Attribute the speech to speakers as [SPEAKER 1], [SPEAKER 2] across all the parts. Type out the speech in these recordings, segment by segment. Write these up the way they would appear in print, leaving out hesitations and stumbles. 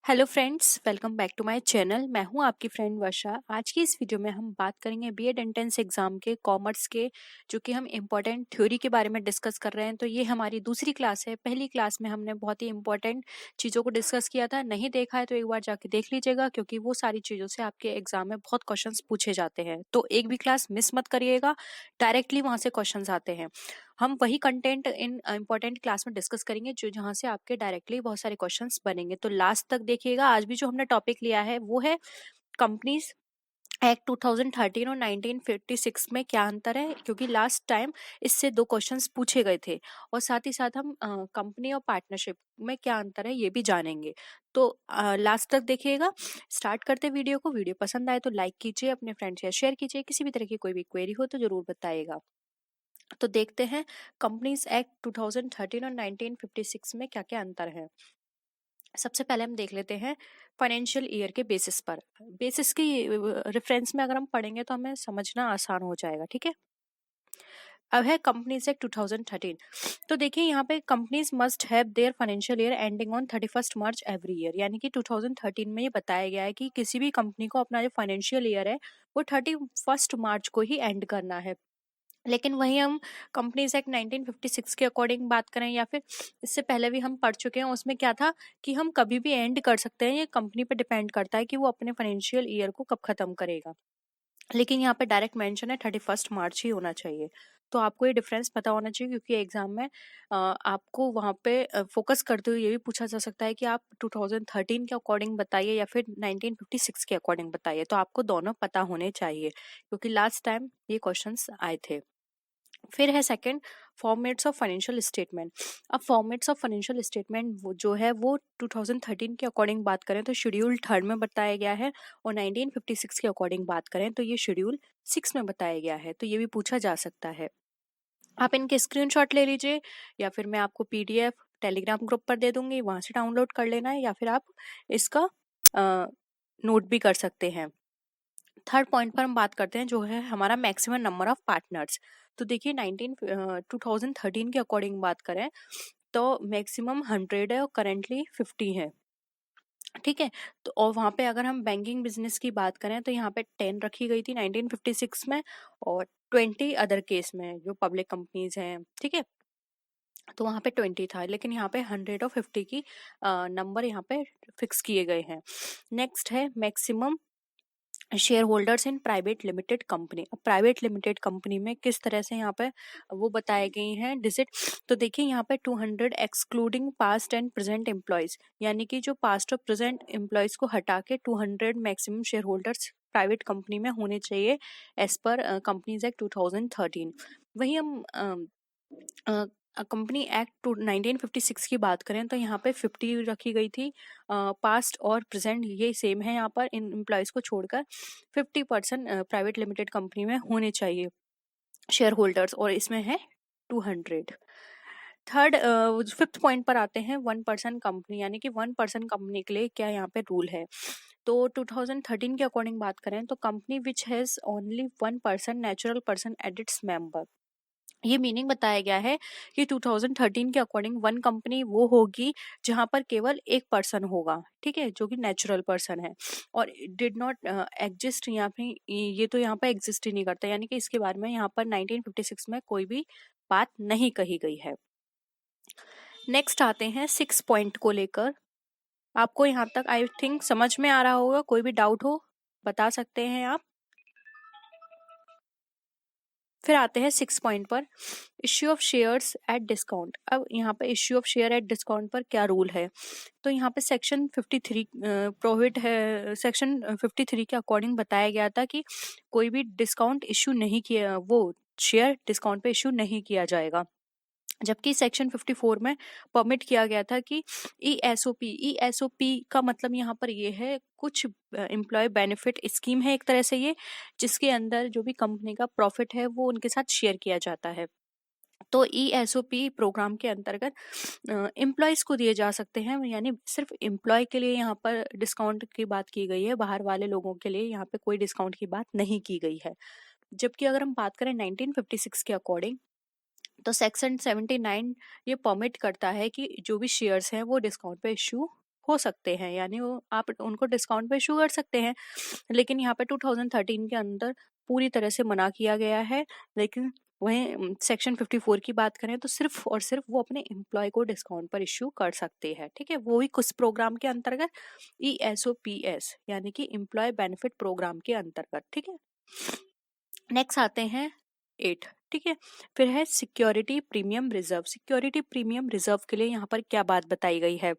[SPEAKER 1] Hello friends, welcome back to my channel. मैं हूं आपकी फ्रेंड वर्षा। आज की इस वीडियो में हम बात करेंगे बीएड एंट्रेंस एग्जाम के कॉमर्स के, जो कि हम इम्पोर्टेंट थ्योरी के बारे में डिस्कस कर रहे हैं। तो ये हमारी दूसरी क्लास है। पहली क्लास में हमने बहुत ही इंपॉर्टेंट चीज़ों को डिस्कस किया था। नहीं देखा है तो एक बार जाके देख लीजिएगा, क्योंकि वो सारी चीज़ों से आपके एग्जाम में बहुत क्वेश्चन पूछे जाते हैं। तो एक भी क्लास मिस मत करिएगा, डायरेक्टली वहां से क्वेश्चन आते हैं। हम वही कंटेंट इन इम्पोर्टेंट क्लास में डिस्कस करेंगे जो जहां से आपके डायरेक्टली बहुत सारे क्वेश्चंस बनेंगे। तो लास्ट तक देखिएगा। आज भी जो हमने टॉपिक लिया है वो है कंपनीज एक्ट 2013 और 1956 में क्या अंतर है, क्योंकि लास्ट टाइम इससे दो क्वेश्चंस पूछे गए थे। और साथ ही साथ हम कंपनी और पार्टनरशिप में क्या अंतर है ये भी जानेंगे। तो लास्ट तक देखिएगा। स्टार्ट करते वीडियो को। वीडियो पसंद आए तो लाइक कीजिए, अपने फ्रेंड्स से शेयर कीजिए। किसी भी तरह की कोई भी क्वेरी हो तो जरूर बताइएगा। तो देखते हैं कंपनीज एक्ट 2013 और 1956 में क्या क्या अंतर है। सबसे पहले हम देख लेते हैं फाइनेंशियल ईयर के बेसिस पर। बेसिस की रेफरेंस में अगर हम पढ़ेंगे तो हमें समझना आसान हो जाएगा। ठीक है। अब है कंपनीज एक्ट 2013। तो देखिए यहाँ पे companies must have their financial year ending on 31 March every year. यानी कि 2013 में ये बताया गया है कि किसी भी कंपनी को अपना जो फाइनेंशियल ईयर है वो 31 मार्च को ही एंड करना है। लेकिन वही हम कंपनीज एक्ट 1956 के अकॉर्डिंग बात करें या फिर इससे पहले भी हम पढ़ चुके हैं, उसमें क्या था कि हम कभी भी एंड कर सकते हैं। ये कंपनी पे डिपेंड करता है कि वो अपने फाइनेंशियल ईयर को कब खत्म करेगा। लेकिन यहाँ पे डायरेक्ट मेंशन है 31 मार्च ही होना चाहिए। तो आपको ये डिफरेंस पता होना चाहिए, क्योंकि एग्जाम में आपको वहाँ पे फोकस करते हुए ये भी पूछा जा सकता है कि आप 2013 के अकॉर्डिंग बताइए या फिर 1956 के अकॉर्डिंग बताइए। तो आपको दोनों पता होने चाहिए, क्योंकि लास्ट टाइम ये क्वेश्चंस आए थे। फिर है second, formats of financial statement. अब फॉर्मेट्स ऑफ फाइनेंशियल स्टेटमेंट वो जो है वो 2013 के अकॉर्डिंग बात करें तो शेड्यूल 3 में बताया गया है, और 1956 के अकॉर्डिंग बात करें तो ये शेड्यूल 6 में बताया गया है। तो ये भी पूछा जा सकता है। आप इनके स्क्रीनशॉट ले लीजिए, या फिर मैं आपको पीडीएफ टेलीग्राम ग्रुप पर दे दूंगी, वहां से डाउनलोड कर लेना है, या फिर आप इसका नोट भी कर सकते हैं। थर्ड पॉइंट पर हम बात करते हैं जो है हमारा मैक्सिमम नंबर ऑफ पार्टनर्स। तो देखिए 2013 के अकॉर्डिंग बात करें तो मैक्सिमम 100 है और करेंटली 50 है। ठीक है। तो और वहाँ पे अगर हम बैंकिंग बिजनेस की बात करें तो यहाँ पे 10 रखी गई थी 1956 में, और 20 अदर केस में जो पब्लिक कंपनीज हैं। ठीक है। तो वहाँ पे 20 था, लेकिन यहाँ पे 100 और 50 की नंबर यहाँ पे फिक्स किए गए हैं। नेक्स्ट है maximum share holders in private limited company. अब प्राइवेट लिमिटेड कंपनी में किस तरह से यहाँ पे वो बताए गई हैं डिजिट। तो देखिए यहाँ पे 200 excluding past and present employees, यानी कि जो पास्ट और प्रेजेंट एम्प्लॉयज को हटा के 200 maximum share holders private company में होने चाहिए एज पर कंपनीज एक्ट 2013। वही हम कंपनी एक्ट 1956 की बात करें तो यहाँ पे 50 रखी गई थी। पास्ट और प्रेजेंट ये सेम है, यहाँ पर इन एम्प्लॉयज को छोड़कर 50% प्राइवेट लिमिटेड कंपनी में होने चाहिए शेयर होल्डर्स, और इसमें है 200। थर्ड फिफ्थ पॉइंट पर आते हैं 1% कंपनी, यानी कि 1% कंपनी के लिए क्या यहाँ पे रूल है। तो 2013 के अकॉर्डिंग बात करें तो company which has only 1% natural person at its member. ये मीनिंग बताया गया है कि 2013 के अकॉर्डिंग वन कंपनी वो होगी जहां पर केवल एक पर्सन होगा। ठीक है, जो कि नेचुरल पर्सन है, और डिड नॉट एग्जिस्ट। यहाँ पे ये तो यहाँ पे एग्जिस्ट ही नहीं करता, यानी कि इसके बारे में यहाँ पर 1956 में कोई भी बात नहीं कही गई है। नेक्स्ट आते हैं 6 पॉइंट को लेकर। आपको यहाँ तक आई थिंक समझ में आ रहा होगा। कोई भी डाउट हो बता सकते हैं आप। फिर आते हैं 6 पॉइंट पर, issue of shares at discount. अब यहाँ पे issue of share at discount पर क्या रूल है। तो यहाँ पे सेक्शन 53 प्रोहिबिट है। सेक्शन 53 के अकॉर्डिंग बताया गया था कि कोई भी डिस्काउंट इश्यू नहीं किया, वो शेयर डिस्काउंट पे इश्यू नहीं किया जाएगा। जबकि सेक्शन 54 में परमिट किया गया था कि ईएसओपी का मतलब यहाँ पर ये है कुछ एम्प्लॉय बेनिफिट स्कीम है एक तरह से ये, जिसके अंदर जो भी कंपनी का प्रॉफिट है वो उनके साथ शेयर किया जाता है। तो ईएसओपी प्रोग्राम के अंतर्गत एम्प्लॉयज को दिए जा सकते हैं, यानी सिर्फ एम्प्लॉय के लिए यहाँ पर डिस्काउंट की बात की गई है। बाहर वाले लोगों के लिए यहाँ पे कोई डिस्काउंट की बात नहीं की गई है। जबकि अगर हम बात करें 1956 के अकॉर्डिंग तो सेक्शन 79 ये परमिट करता है कि जो भी शेयर्स हैं वो डिस्काउंट पे इश्यू हो सकते हैं, यानी वो आप उनको डिस्काउंट पे इशू कर सकते हैं। लेकिन यहाँ पे 2013 के अंदर पूरी तरह से मना किया गया है। लेकिन वहीं सेक्शन 54 की बात करें तो सिर्फ और सिर्फ वो अपने एम्प्लॉय को डिस्काउंट पर इश्यू कर सकते हैं, ठीक है, वो भी कुछ प्रोग्राम के अंतर्गत, ESOPS यानी कि एम्प्लॉय बेनिफिट प्रोग्राम के अंतर्गत, ठीक है। नेक्स्ट आते हैं 8, ठीक है। फिर है security premium reserve. Security premium reserve के लिए यहाँ पर क्या बात बताई गई है,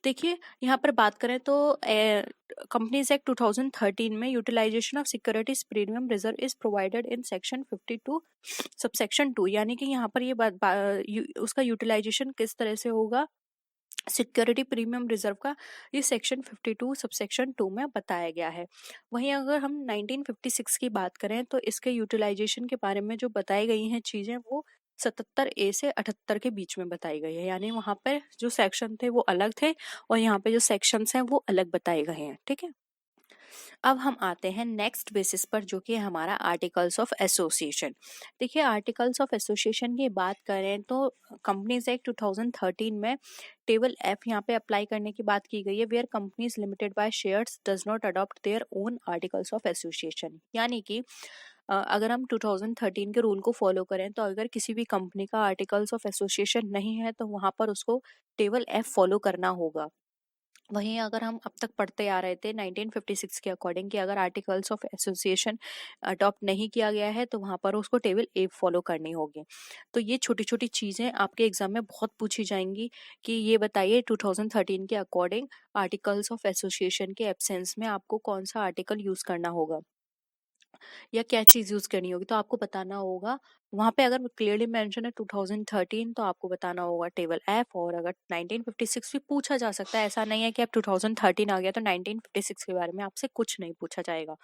[SPEAKER 1] देखिए यहाँ पर बात करें तो कंपनीज एक्ट 2013 में utilisation of securities premium reserve is provided in section 52 subsection 2, यानी कि यहाँ पर ये उसका यूटिलाइजेशन किस तरह से होगा, सिक्योरिटी प्रीमियम रिजर्व का ये सेक्शन 52 सबसेक्शन 2 में बताया गया है। वहीं अगर हम 1956 की बात करें तो इसके यूटिलाइजेशन के बारे में जो बताई गई हैं चीजें वो 77A से 78 के बीच में बताई गई है, यानी वहां पर जो सेक्शन थे वो अलग थे और यहाँ पे जो सेक्शंस हैं वो अलग बताए गए हैं, ठीक है। अब हम आते हैं नेक्स्ट बेसिस पर, जो कि हमारा आर्टिकल्स ऑफ एसोसिएशन। देखिए आर्टिकल्स ऑफ एसोसिएशन की बात करें तो कंपनीज एक्ट 2013 में टेबल F यहाँ पे अप्लाई करने की बात की गई है, where companies limited by shares does not adopt their own articles of association. यानी कि अगर हम 2013 के रूल को फॉलो करें तो अगर किसी भी कंपनी का आर्टिकल्स ऑफ एसोसिएशन नहीं है तो वहां पर उसको टेबल F फॉलो करना होगा। वहीं अगर हम अब तक पढ़ते आ रहे थे 1956 के अकॉर्डिंग कि अगर आर्टिकल्स ऑफ एसोसिएशन अडॉप्ट नहीं किया गया है तो वहां पर उसको टेबल ए फॉलो करनी होगी। तो ये छोटी छोटी चीजें आपके एग्जाम में बहुत पूछी जाएंगी कि ये बताइए 2013 के अकॉर्डिंग आर्टिकल्स ऑफ एसोसिएशन के एब्सेंस में आपको कौन सा आर्टिकल यूज करना होगा या क्या चीज यूज करनी होगी, तो आपको बताना होगा। वहां पे अगर क्लियरली मेंशन है 2013 तो आपको बताना होगा टेबल F, और अगर 1956 भी पूछा जा सकता है, ऐसा नहीं है कि अब 2013 आ गया तो 1956 के बारे में आपसे कुछ नहीं पूछा जाएगा,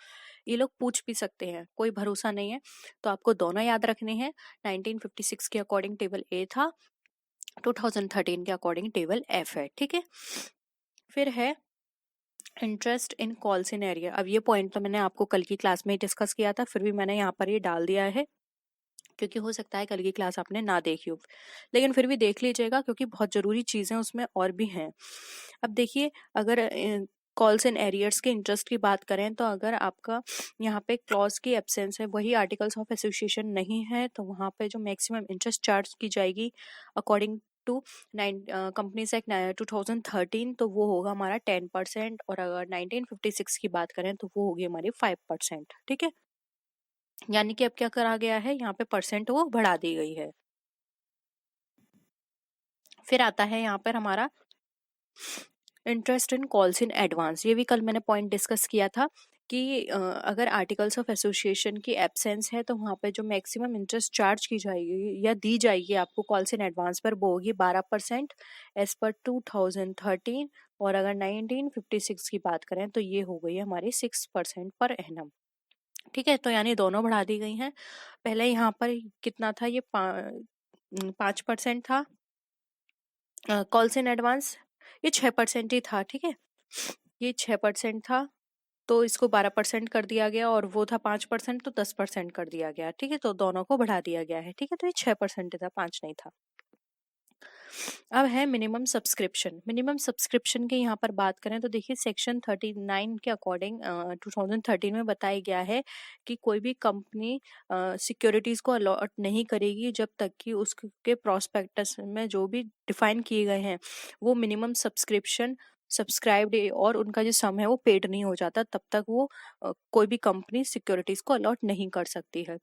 [SPEAKER 1] ये लोग पूछ भी सकते हैं, कोई भरोसा नहीं है। तो आपको दोनों याद रखने हैं, 1956 के अकॉर्डिंग टेबल A था, 2013 के अकॉर्डिंग टेबल F है, ठीक है। फिर है interest in calls in area. अब ये पॉइंट तो मैंने आपको कल की क्लास में ही डिस्कस किया था, फिर भी मैंने यहाँ पर ये डाल दिया है क्योंकि हो सकता है कल की क्लास आपने ना देखी हो, लेकिन फिर भी देख लीजिएगा क्योंकि बहुत जरूरी चीजें उसमें और भी हैं। अब देखिए अगर कॉल्स एंड एरियर्स के इंटरेस्ट की बात करें तो अगर आपका यहाँ पे क्लॉज की एब्सेंस है, वही आर्टिकल्स ऑफ एसोसिएशन नहीं है, तो वहाँ पे जो मैक्सिमम इंटरेस्ट चार्ज की जाएगी अकॉर्डिंग टू कंपनीज एक्ट 2013 तो वो होगा हमारा 10%, और अगर 1956 की बात करें तो वो होगी हमारी 5%, ठीक है। यानी कि अब क्या करा गया है, यहाँ पे परसेंट वो बढ़ा दी गई है। फिर आता है यहाँ पर हमारा interest in calls in advance. ये भी कल मैंने पॉइंट डिस्कस किया था कि अगर आर्टिकल्स ऑफ एसोसिएशन की एब्सेंस है तो वहाँ पे जो मैक्सिमम इंटरेस्ट चार्ज की जाएगी या दी जाएगी आपको कॉल्स इन एडवांस पर वो होगी 12% एज पर 2013, और अगर 1956 की बात करें तो ये हो गई है हमारी 6% पर एनम, ठीक है। तो यानी दोनों बढ़ा दी गई हैं। पहले यहाँ पर कितना था, ये 5% था कॉल्स इन एडवांस, ये 6% ही था, ठीक है, ये 6% था, तो इसको 12% कर दिया गया, और वो था 5% तो 10% कर दिया गया, ठीक है। तो दोनों को बढ़ा दिया गया है, ठीक है। तो ये 6% था, 5 नहीं था। अब है मिनिमम सब्सक्रिप्शन। मिनिमम सब्सक्रिप्शन के यहाँ पर बात करें तो देखिए सेक्शन 39 के अकॉर्डिंग 2013 में बताया गया है कि कोई भी कंपनी सिक्योरिटीज को अलॉट नहीं करेगी जब तक कि उसके प्रोस्पेक्टस में जो भी डिफाइन किए गए हैं वो मिनिमम सब्सक्रिप्शन सब्सक्राइब्ड और उनका जो सम है वो पेड नहीं हो जाता, तब तक वो कोई भी कंपनी सिक्योरिटीज को अलॉट नहीं कर सकती है।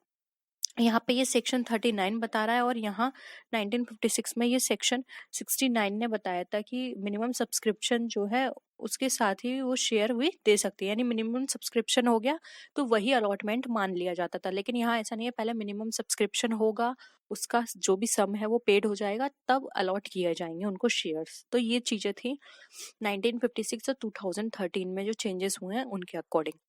[SPEAKER 1] यहाँ पे ये सेक्शन 39 बता रहा है, और यहाँ 1956 में ये सेक्शन 69 ने बताया था कि मिनिमम सब्सक्रिप्शन जो है उसके साथ ही वो शेयर भी दे सकती है, यानी मिनिमम सब्सक्रिप्शन हो गया तो वही अलॉटमेंट मान लिया जाता था। लेकिन यहाँ ऐसा नहीं है, पहले मिनिमम सब्सक्रिप्शन होगा, उसका जो भी सम है वो पेड हो जाएगा, तब अलॉट किए जाएंगे उनको शेयर्स। तो ये चीजें थी 1956 और 2013 में जो चेंजेस हुए हैं उनके अकॉर्डिंग।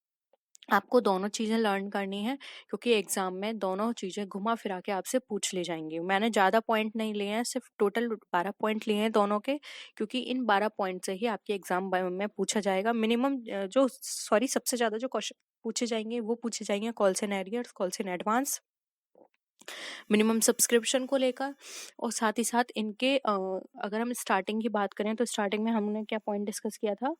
[SPEAKER 1] आपको दोनों चीजें लर्न करनी है क्योंकि एग्जाम में दोनों चीजें घुमा फिरा के आपसे पूछ ले जाएंगी। मैंने ज्यादा पॉइंट नहीं लिए हैं, सिर्फ टोटल 12 पॉइंट लिए हैं दोनों के, क्योंकि इन 12 पॉइंट से ही आपके एग्जाम में पूछा जाएगा। मिनिमम जो सबसे ज्यादा जो क्वेश्चन पूछे जाएंगे वो पूछे जाएंगे calls and arrears, calls in advance, minimum subscription को लेकर, और साथ ही साथ इनके अगर हम स्टार्टिंग की बात करें तो स्टार्टिंग में हमने क्या पॉइंट डिस्कस किया था,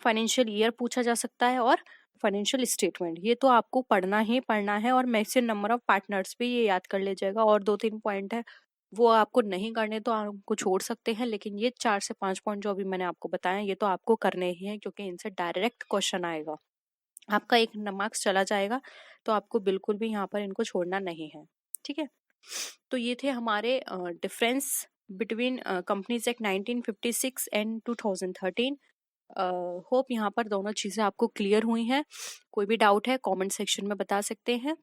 [SPEAKER 1] फाइनेंशियल ईयर पूछा जा सकता है और फाइनेंशियल स्टेटमेंट, ये तो आपको पढ़ना ही पढ़ना है, और मैक्सिमम नंबर ऑफ पार्टनर्स भी ये याद कर लीजिएगा। और 2-3 पॉइंट है वो आपको नहीं करने तो आपको छोड़ सकते हैं, लेकिन ये 4 से 5 पॉइंट जो अभी मैंने आपको बताया ये तो आपको करने ही है, क्योंकि इनसे डायरेक्ट क्वेश्चन आएगा, आपका एक मार्क्स चला जाएगा, तो आपको बिल्कुल भी यहाँ पर इनको छोड़ना नहीं है। ठीक है, तो ये थे हमारे difference between companies act 1956 and 2013। Hope यहाँ पर दोनों चीजें आपको क्लियर हुई हैं। कोई भी डाउट है कमेंट सेक्शन में बता सकते हैं।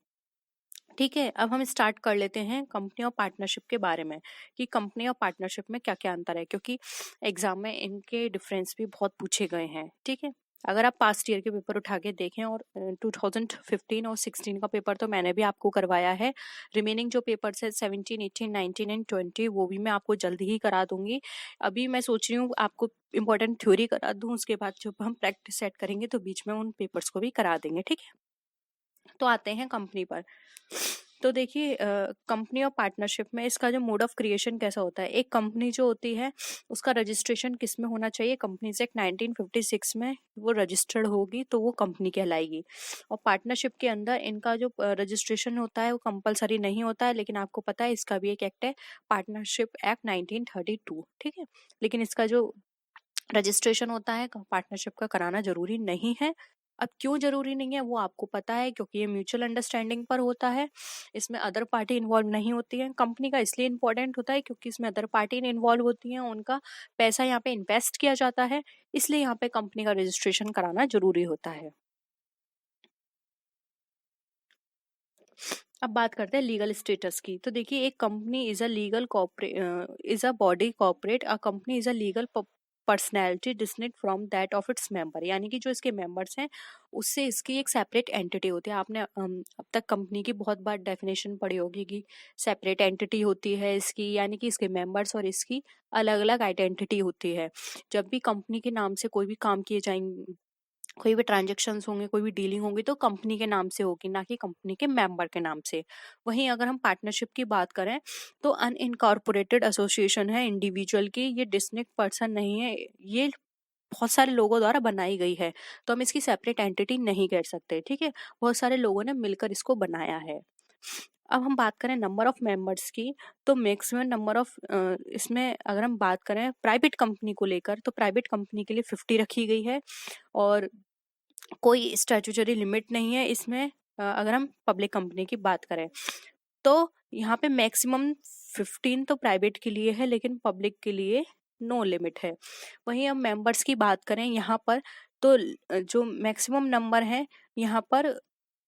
[SPEAKER 1] ठीक है, अब हम स्टार्ट कर लेते हैं कंपनी और पार्टनरशिप के बारे में, कि कंपनी और पार्टनरशिप में क्या क्या अंतर है, क्योंकि एग्जाम में इनके डिफरेंस भी बहुत पूछे गए हैं। ठीक है, अगर आप पास्ट ईयर के पेपर उठा के देखें, और 2015 और 16 का पेपर तो मैंने भी आपको करवाया है, रिमेनिंग जो पेपर्स है 17, 18, 19 एंड 20 वो भी मैं आपको जल्दी ही करा दूंगी। अभी मैं सोच रही हूँ आपको इम्पोर्टेंट थ्योरी करा दूं, उसके बाद जब हम प्रैक्टिस सेट करेंगे तो बीच में उन पेपर्स को भी करा देंगे। ठीक है, तो आते हैं कंपनी पर। तो देखिए कंपनी और पार्टनरशिप में इसका जो मोड ऑफ क्रिएशन कैसा होता है, एक कंपनी जो होती है उसका रजिस्ट्रेशन किस में होना चाहिए, कंपनीज एक्ट 1956 में वो रजिस्टर्ड होगी तो वो कंपनी कहलाएगी। और पार्टनरशिप के अंदर इनका जो रजिस्ट्रेशन होता है वो कंपलसरी नहीं होता है, लेकिन आपको पता है इसका भी एक एक्ट है, पार्टनरशिप एक्ट 1932। ठीक है, लेकिन इसका जो रजिस्ट्रेशन होता है पार्टनरशिप का कराना जरूरी नहीं है। अब क्यों जरूरी नहीं है वो आपको पता है, क्योंकि ये म्यूचुअल अंडरस्टैंडिंग पर होता है, इसमें अदर पार्टी इन्वॉल्व नहीं होती है। कंपनी का इसलिए इंपॉर्टेंट होता है क्योंकि इसमें अदर पार्टी इन्वॉल्व होती है, उनका पैसा यहाँ पे इन्वेस्ट किया जाता है, इसलिए यहाँ पे कंपनी का रजिस्ट्रेशन कराना जरूरी होता है। अब बात करते हैं लीगल स्टेटस की। तो देखिए एक company is a legal is a body corporate, a company is a legal personality distinct from that of its member, यानी कि जो इसके मेंबर्स हैं उससे इसकी एक सेपरेट एंटिटी होती है। आपने अब तक कंपनी की बहुत बार डेफिनेशन पढ़ी होगी कि सेपरेट एंटिटी होती है इसकी, यानी कि इसके मेंबर्स और इसकी अलग अलग आइडेंटिटी होती है। जब भी कंपनी के नाम से कोई भी काम किए जाएंगे, कोई भी ट्रांजेक्शन्स होंगे, कोई भी डीलिंग होगी तो कंपनी के नाम से होगी, ना कि कंपनी के मेंबर के नाम से। वहीं अगर हम पार्टनरशिप की बात करें तो अनइनकॉर्पोरेटेड एसोसिएशन है इंडिविजुअल की, ये डिस्टिंक्ट पर्सन नहीं है, ये बहुत सारे लोगों द्वारा बनाई गई है, तो हम इसकी सेपरेट एंटिटी नहीं कह सकते। ठीक है, बहुत सारे लोगों ने मिलकर इसको बनाया है। अब हम बात करें नंबर ऑफ मेंबर्स की, तो मैक्सिमम नंबर ऑफ इसमें अगर हम बात करें प्राइवेट कंपनी को लेकर तो प्राइवेट कंपनी के लिए 50 रखी गई है, और कोई स्टैट्यूटरी लिमिट नहीं है इसमें। अगर हम पब्लिक कंपनी की बात करें तो यहाँ पे मैक्सिमम 15 तो प्राइवेट के लिए है, लेकिन पब्लिक के लिए नो लिमिट है। वहीं हम मेंबर्स की बात करें यहाँ पर तो जो मैक्सिमम नंबर है यहाँ पर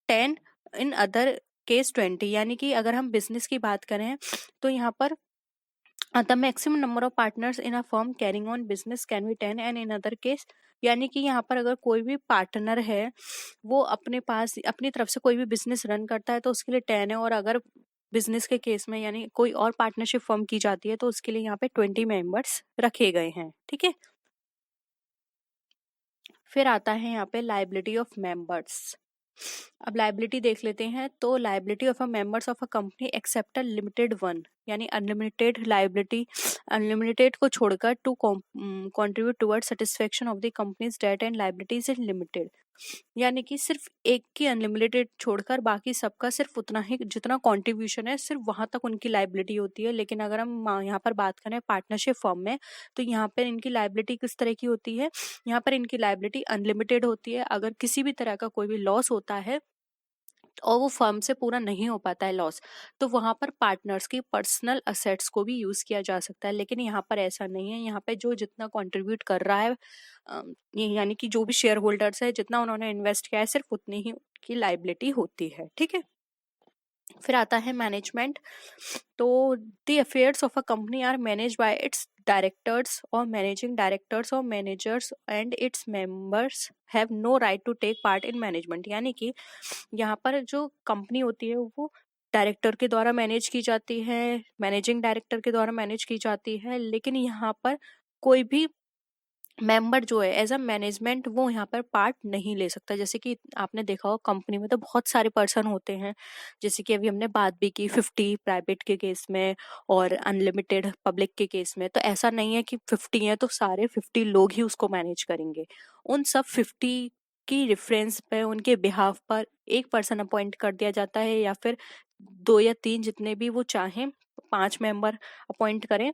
[SPEAKER 1] 10, इन अदर केस 20, यानी कि अगर हम बिजनेस की बात करें तो यहाँ पर the maximum number of partners in a firm carrying on business can be 10 and in other case, यानी कि यहाँ पर अगर कोई भी पार्टनर है वो अपने पास अपनी तरफ से कोई भी बिजनेस रन करता है तो उसके लिए 10 है, और अगर बिजनेस के केस में यानी कोई और पार्टनरशिप फर्म की जाती है तो उसके लिए यहाँ पे 20 मेंबर्स रखे गए हैं। ठीक है, फिर आता है यहाँ पे लाइबिलिटी ऑफ मेंबर्स। अब लाइबिलिटी देख लेते हैं, तो liability of a members of a company except a limited one, यानी अनलिमिटेड लाइबिलिटी, अनलिमिटेड को छोड़कर to contribute toward satisfaction of the companies debt and liabilities is limited, यानी कि सिर्फ एक की अनलिमिटेड छोड़कर बाकी सबका सिर्फ उतना ही जितना कंट्रीब्यूशन है सिर्फ वहां तक उनकी लाइबिलिटी होती है। लेकिन अगर हम यहाँ पर बात करें पार्टनरशिप फॉर्म में तो यहाँ पर इनकी लाइबिलिटी किस तरह की होती है, यहाँ पर इनकी लाइबिलिटी अनलिमिटेड होती है। अगर किसी भी तरह का कोई भी लॉस होता है और वो फर्म से पूरा नहीं हो पाता है लॉस, तो वहां पर पार्टनर्स की पर्सनल असेट्स को भी यूज किया जा सकता है, लेकिन यहाँ पर ऐसा नहीं है। यहाँ पे जो जितना कंट्रीब्यूट कर रहा है यानी कि जो भी शेयर होल्डर्स है जितना उन्होंने इन्वेस्ट किया है सिर्फ उतनी ही की लाइबिलिटी होती है। ठीक है, फिर आता है मैनेजमेंट। तो the affairs of a company are manage by its directors और मैनेजिंग डायरेक्टर्स और managers and its members have no right to take part in management, यानी कि यहाँ पर जो कंपनी होती है वो डायरेक्टर के द्वारा मैनेज की जाती है, मैनेजिंग डायरेक्टर के द्वारा मैनेज की जाती है, लेकिन यहाँ पर कोई भी मेंबर जो है एज अ मैनेजमेंट वो यहाँ पर पार्ट नहीं ले सकता। जैसे कि आपने देखा हो कंपनी में तो बहुत सारे पर्सन होते हैं, जैसे कि अभी हमने बात भी की 50 प्राइवेट के केस में और अनलिमिटेड पब्लिक के केस में। तो ऐसा नहीं है कि 50 है तो सारे 50 लोग ही उसको मैनेज करेंगे। उन सब 50 की रेफरेंस पे उनके बिहाफ पर एक पर्सन अपॉइंट कर दिया जाता है, या फिर 2 या 3 जितने भी वो चाहें 5 मेंबर अपॉइंट करें।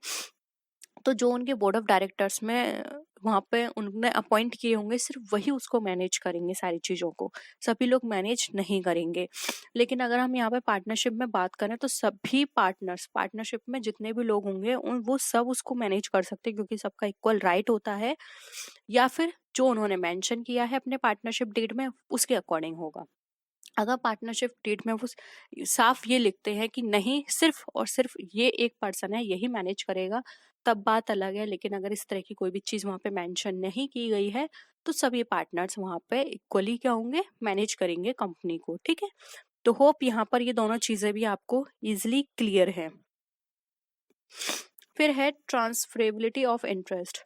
[SPEAKER 1] तो जो उनके बोर्ड ऑफ डायरेक्टर्स में वहां पे उन्होंने अपॉइंट किए होंगे सिर्फ वही उसको मैनेज करेंगे, सारी चीजों को सभी लोग मैनेज नहीं करेंगे। लेकिन अगर हम यहाँ पे पार्टनरशिप में बात करें तो सभी पार्टनर्स, पार्टनरशिप में जितने भी लोग होंगे उन वो सब उसको मैनेज कर सकते हैं, क्योंकि सबका इक्वल राइट होता है, या फिर जो उन्होंने मेंशन किया है अपने पार्टनरशिप डीड में उसके अकॉर्डिंग होगा। अगर पार्टनरशिप डीड में वो साफ ये लिखते हैं कि नहीं सिर्फ और सिर्फ ये एक पर्सन है यही मैनेज करेगा, तब बात अलग है। लेकिन अगर इस तरह की कोई भी चीज वहां पे मेंशन नहीं की गई है तो सभी पार्टनर्स वहां पे इक्वली क्या होंगे, मैनेज करेंगे कंपनी को। ठीक है, तो होप यहाँ पर ये दोनों चीजें भी आपको इजिली क्लियर है। फिर है ट्रांसफरेबिलिटी ऑफ इंटरेस्ट।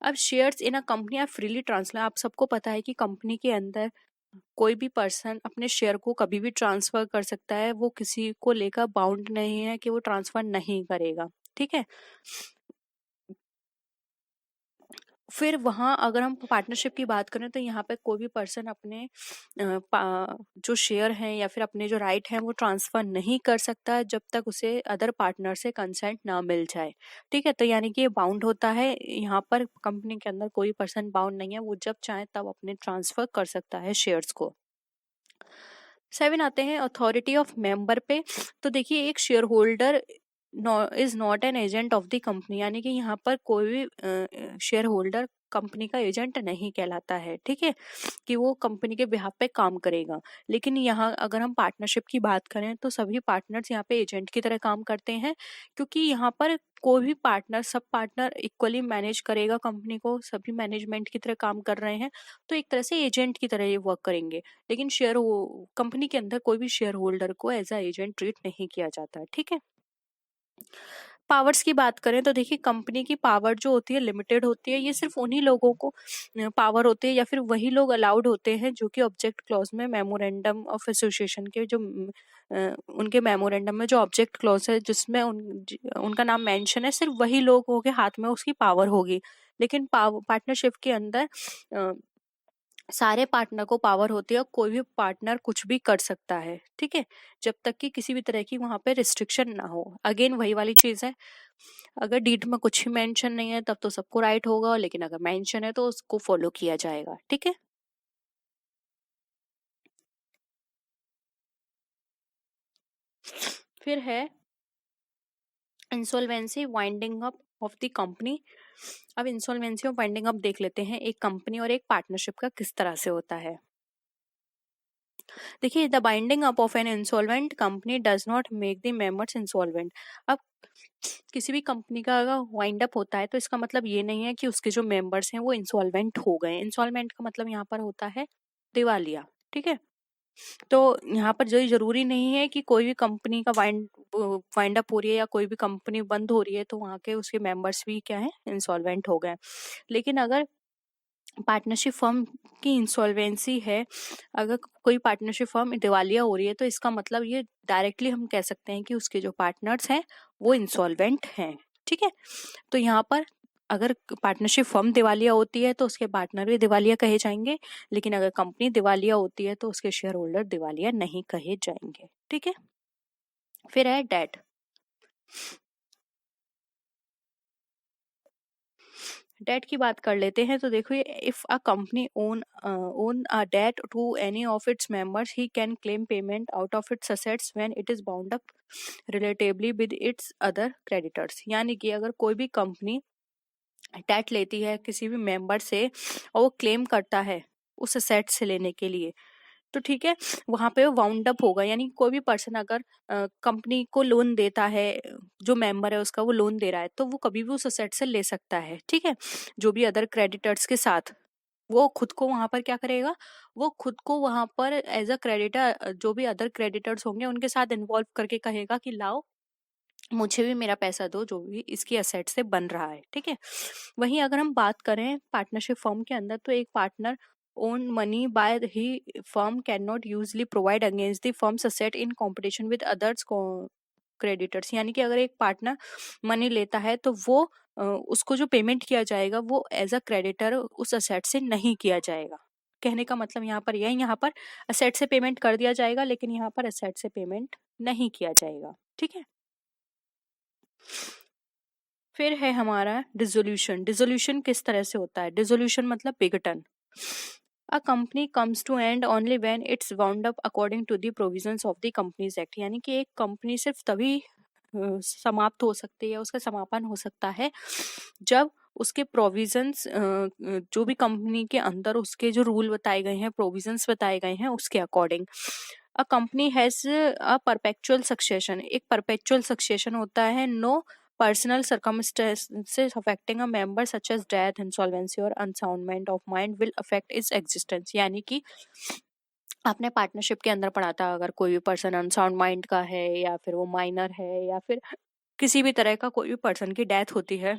[SPEAKER 1] अब shares in a company are freely transfer. आप सबको पता है कि कंपनी के अंदर कोई भी पर्सन अपने शेयर को कभी भी ट्रांसफर कर सकता है, वो किसी को लेकर बाउंड नहीं है कि वो ट्रांसफर नहीं करेगा। ठीक है, फिर वहां अगर हम पार्टनरशिप की बात करें तो यहाँ पे कोई भी पर्सन अपने जो शेयर हैं या फिर अपने जो राइट हैं वो ट्रांसफर नहीं कर सकता जब तक उसे अदर पार्टनर से कंसेंट ना मिल जाए। ठीक है, तो यानी कि ये बाउंड होता है, यहाँ पर कंपनी के अंदर कोई पर्सन बाउंड नहीं है, वो जब चाहे तब अपने ट्रांसफर कर सकता है शेयर्स को। 7 आते हैं अथॉरिटी ऑफ मेंबर पे। तो देखिए एक share holder is not an agent of the company, यानी कि यहाँ पर कोई भी शेयर होल्डर कंपनी का एजेंट नहीं कहलाता है। ठीक है, कि वो कंपनी के बिहाफ पे काम करेगा। लेकिन यहाँ अगर हम पार्टनरशिप की बात करें तो सभी पार्टनर्स यहाँ पे एजेंट की तरह काम करते हैं, क्योंकि यहाँ पर कोई भी partner, sub partner equally manage करेगा कंपनी को, सभी मैनेजमेंट की तरह काम कर रहे हैं, तो एक तरह से एजेंट की तरह ये वर्क करेंगे। लेकिन शेयर कंपनी के अंदर कोई भी शेयर होल्डर को एज अ एजेंट ट्रीट नहीं किया जाता है। ठीक है, पावर्स की बात करें तो देखिए कंपनी की पावर जो होती है लिमिटेड होती है, ये सिर्फ उन्हीं लोगों को पावर होती है या फिर वही लोग अलाउड होते हैं जो कि ऑब्जेक्ट क्लॉज में मेमोरेंडम ऑफ एसोसिएशन के जो उनके मेमोरेंडम में जो ऑब्जेक्ट क्लॉज है जिसमें उनका नाम मेंशन है, सिर्फ वही लोगों के हाथ में उसकी पावर होगी। लेकिन पार्टनरशिप के अंदर सारे पार्टनर को पावर होती है और कोई भी पार्टनर कुछ भी कर सकता है। ठीक है, जब तक कि किसी भी तरह की वहां पे रिस्ट्रिक्शन ना हो। अगेन वही वाली चीज है, अगर डीड में कुछ ही मेंशन नहीं है तब तो सबको राइट होगा, लेकिन अगर मेंशन है तो उसको फॉलो किया जाएगा। ठीक है, फिर है insolvency winding up of the company. अब इंसॉल्वेंसी और वाइंडिंग अप देख लेते हैं एक कंपनी और एक पार्टनरशिप का किस तरह से होता है। देखिए the binding up of an insolvent company does not make the members insolvent. अब किसी भी कंपनी का अगर वाइंड अप होता है तो इसका मतलब ये नहीं है कि उसके जो मेंबर्स हैं वो इंसॉल्वेंट हो गए। इंसॉल्वेंट का मतलब यहाँ पर होता है दिवालिया। ठीक है, तो यहाँ पर जो जरूरी नहीं है कि कोई भी कंपनी का वाइंड अप हो रही है या कोई भी कंपनी बंद हो रही है तो वहाँ के उसके मेंबर्स भी क्या है, इंसॉल्वेंट हो गए। लेकिन अगर पार्टनरशिप फर्म की इंसॉल्वेंसी है, अगर कोई पार्टनरशिप फर्म दिवालिया हो रही है तो इसका मतलब ये डायरेक्टली हम कह सकते हैं कि उसके जो पार्टनर्स हैं वो इंसॉल्वेंट हैं। ठीक है, तो यहाँ पर अगर पार्टनरशिप फर्म दिवालिया होती है तो उसके पार्टनर भी दिवालिया कहे जाएंगे, लेकिन अगर कंपनी दिवालिया होती है तो उसके शेयर होल्डर दिवालिया नहीं कहे जाएंगे। ठीक है, फिर है डेट। डेट की बात कर लेते हैं तो देखो if a company own a debt to any of its members he can claim payment out of its assets when it is bound up relatively with its other creditors. यानी कि अगर कोई भी कंपनी डेट लेती है किसी भी member से और वो क्लेम करता है उस असेट से लेने के लिए, तो ठीक है वहां पे वाउंड अप होगा। यानी कोई भी पर्सन अगर कंपनी को लोन देता है, जो मेंबर है उसका वो लोन दे रहा है, तो वो कभी भी उस असेट से ले सकता है। ठीक है, जो भी अदर क्रेडिटर्स के साथ वो खुद को वहां पर क्या करेगा, वो खुद को वहां पर एज अ क्रेडिटर जो भी अदर क्रेडिटर्स होंगे उनके साथ इन्वॉल्व करके कहेगा कि लाओ मुझे भी मेरा पैसा दो जो भी इसकी असेट से बन रहा है, ठीक है। वहीं अगर हम बात करें पार्टनरशिप फर्म के अंदर, तो एक partner own money by he firm can not usually provide against the firms asset in competition with others creditors. यानी कि अगर एक पार्टनर मनी लेता है तो वो उसको जो पेमेंट किया जाएगा वो एज अ क्रेडिटर उस असेट से नहीं किया जाएगा। कहने का मतलब यहाँ पर यह, यहाँ पर असेट से पेमेंट कर दिया जाएगा लेकिन यहाँ पर असेट से पेमेंट नहीं किया जाएगा, ठीक है। फिर है हमारा डिसोल्यूशन। डिसोल्यूशन किस तरह से होता है? डिसोल्यूशन मतलब विघटन। A company comes to end only when its wound up according to the provisions of the companies act. यानी कि एक कंपनी सिर्फ तभी समाप्त हो सकती है, उसका समापन हो सकता है जब उसके प्रोविजंस, जो भी कंपनी के अंदर उसके जो रूल बताए गए हैं, प्रोविजंस बताए गए हैं, उसके according. A company has a perpetual succession. एक परपेचुअल सक्सेशन होता है। No personal circumstances affecting a member such as death, insolvency or unsoundment of mind will affect its existence। यानी कि आपने पार्टनरशिप के अंदर पढ़ा था, अगर कोई भी पर्सन अनसाउंड माइंड का है या फिर वो माइनर है या फिर किसी भी तरह का कोई भी पर्सन की डेथ होती है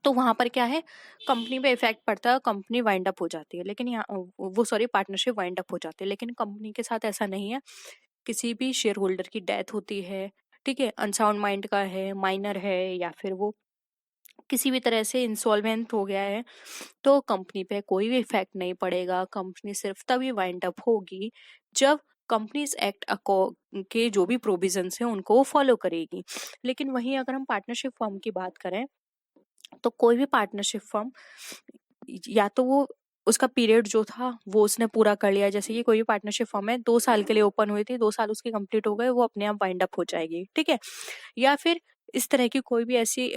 [SPEAKER 1] तो वहां पर क्या है, कंपनी पे इफेक्ट पड़ता है, कंपनी वाइंड अप हो जाती है। लेकिन यहाँ वो सॉरी पार्टनरशिप वाइंड अप हो जाती है, लेकिन कंपनी के साथ ऐसा नहीं है। किसी भी शेयर होल्डर की डेथ होती है, ठीक है, अनसाउंड माइंड का है, माइनर है या फिर वो किसी भी तरह से इंसॉल्वेंट हो गया है, तो कंपनी पे कोई भी इफेक्ट नहीं पड़ेगा। कंपनी सिर्फ तभी वाइंड अप होगी जब कंपनीज एक्ट के जो भी प्रोविजंस हैं उनको वो फॉलो करेगी। लेकिन वहीं अगर हम पार्टनरशिप फर्म की बात करें तो कोई भी पार्टनरशिप फर्म या तो वो उसका पीरियड जो था वो उसने पूरा कर लिया, जैसे कि कोई भी पार्टनरशिप फर्म है 2 साल के लिए ओपन हुई थी, 2 साल उसकी कंप्लीट हो गए, वो अपने आप वाइंड अप हो जाएगी, ठीक है। या फिर इस तरह की कोई भी ऐसी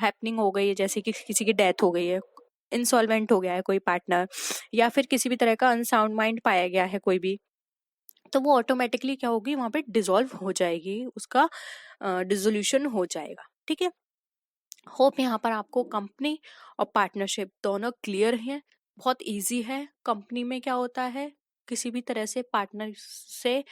[SPEAKER 1] हैपनिंग हो गई है, जैसे कि किसी की डेथ हो गई है, इंसॉल्वेंट हो गया है कोई पार्टनर, या फिर किसी भी तरह का अनसाउंड माइंड पाया गया है कोई भी, तो वो ऑटोमेटिकली क्या होगी, वहां पे डिसॉल्व हो जाएगी, उसका डिसोल्यूशन हो जाएगा, ठीक है। होप यहाँ पर आपको कंपनी और पार्टनरशिप दोनों क्लियर है, बहुत इजी है। कंपनी में क्या होता है, किसी भी तरह से पार्टनर से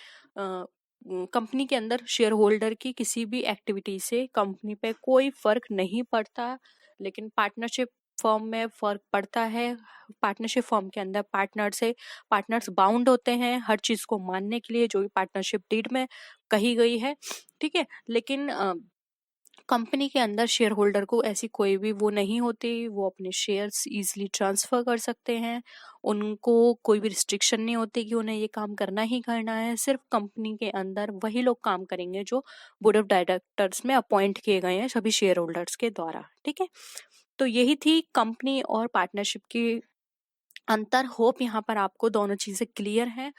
[SPEAKER 1] कंपनी के अंदर शेयर होल्डर की किसी भी एक्टिविटी से कंपनी पे कोई फर्क नहीं पड़ता, लेकिन पार्टनरशिप फर्म में फर्क पड़ता है। पार्टनरशिप फर्म के अंदर पार्टनर्स बाउंड होते हैं हर चीज को मानने के लिए जो भी पार्टनरशिप डीड में कही गई है, ठीक है। लेकिन कंपनी के अंदर शेयर होल्डर को ऐसी कोई भी वो नहीं होती, वो अपने शेयर्स इजीली ट्रांसफर कर सकते हैं, उनको कोई भी रिस्ट्रिक्शन नहीं होती कि उन्हें ये काम करना ही करना है। सिर्फ कंपनी के अंदर वही लोग काम करेंगे जो बोर्ड ऑफ डायरेक्टर्स में अपॉइंट किए गए हैं सभी शेयर होल्डर्स के द्वारा, ठीक है। तो यही थी कंपनी और पार्टनरशिप की अंतर। होप यहाँ पर आपको दोनों चीजें क्लियर हैं।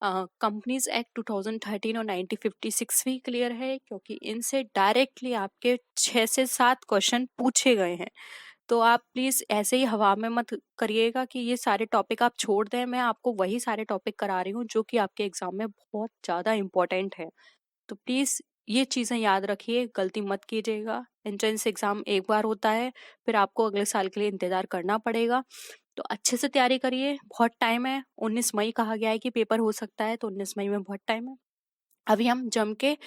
[SPEAKER 1] कंपनीज एक्ट 2013 और 1956 भी क्लियर है, क्योंकि इनसे डायरेक्टली आपके 6 से 7 क्वेश्चन पूछे गए हैं। तो आप प्लीज ऐसे ही हवा में मत करिएगा कि ये सारे टॉपिक आप छोड़ दें। मैं आपको वही सारे टॉपिक करा रही हूँ जो कि आपके एग्जाम में बहुत ज्यादा इंपॉर्टेंट है। तो प्लीज ये चीजें याद रखिए, गलती मत कीजिएगा। एंट्रेंस एग्जाम एक बार होता है, फिर आपको अगले साल के लिए इंतजार करना पड़ेगा। तो अच्छे से तैयारी करिए, बहुत टाइम है। 19 मई कहा गया है कि पेपर हो सकता है, तो 19 मई में बहुत टाइम है। अभी हम जम के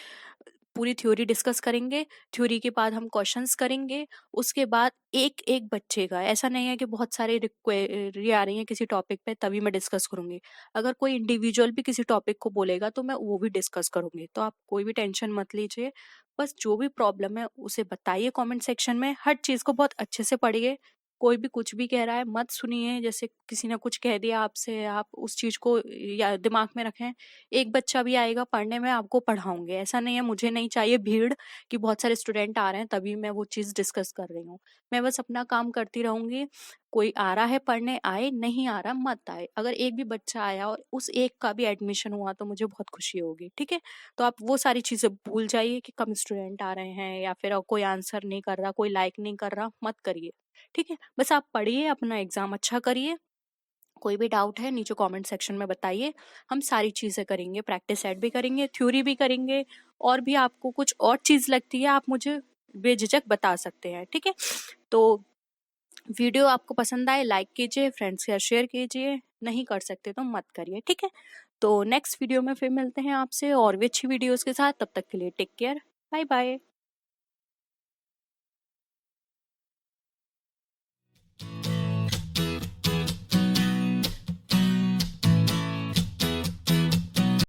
[SPEAKER 1] पूरी थ्योरी डिस्कस करेंगे, थ्योरी के बाद हम क्वेश्चंस करेंगे, उसके बाद एक एक बच्चे का, ऐसा नहीं है कि बहुत सारी रिक्वेरी आ रही है किसी टॉपिक पे तभी मैं डिस्कस करूंगी। अगर कोई इंडिविजुअल भी किसी टॉपिक को बोलेगा तो मैं वो भी डिस्कस करूंगी। तो आप कोई भी टेंशन मत लीजिए, बस जो भी प्रॉब्लम है उसे बताइए कमेंट सेक्शन में। हर चीज को बहुत अच्छे से पढ़िए, कोई भी कुछ भी कह रहा है मत सुनिए। जैसे किसी ने कुछ कह दिया आपसे, आप उस चीज को या दिमाग में रखें। एक बच्चा भी आएगा पढ़ने में, आपको पढ़ाऊंगे, ऐसा नहीं है। मुझे नहीं चाहिए भीड़ कि बहुत सारे स्टूडेंट आ रहे हैं तभी मैं वो चीज डिस्कस कर रही हूँ। मैं बस अपना काम करती रहूंगी। कोई आ रहा है पढ़ने आए, नहीं आ रहा मत आए। अगर एक भी बच्चा आया और उस एक का भी एडमिशन हुआ तो मुझे बहुत खुशी होगी, ठीक है। तो आप वो सारी चीजें भूल जाइए कि कम स्टूडेंट आ रहे हैं या फिर कोई आंसर नहीं कर रहा, कोई लाइक नहीं कर रहा, मत करिए, ठीक है। बस आप पढ़िए, अपना एग्जाम अच्छा करिए। कोई भी डाउट है नीचे कमेंट सेक्शन में बताइए, हम सारी चीजें करेंगे, प्रैक्टिस सेट भी करेंगे, थ्योरी भी करेंगे। और भी आपको कुछ और चीज लगती है आप मुझे बेझिझक बता सकते हैं, ठीक है। तो वीडियो आपको पसंद आए लाइक कीजिए, फ्रेंड्स के साथ शेयर कीजिए, नहीं कर सकते तो मत करिए, ठीक है। तो नेक्स्ट वीडियो में फिर मिलते हैं आपसे और भी अच्छी वीडियोस के साथ। तब तक के लिए टेक केयर, बाय बाय।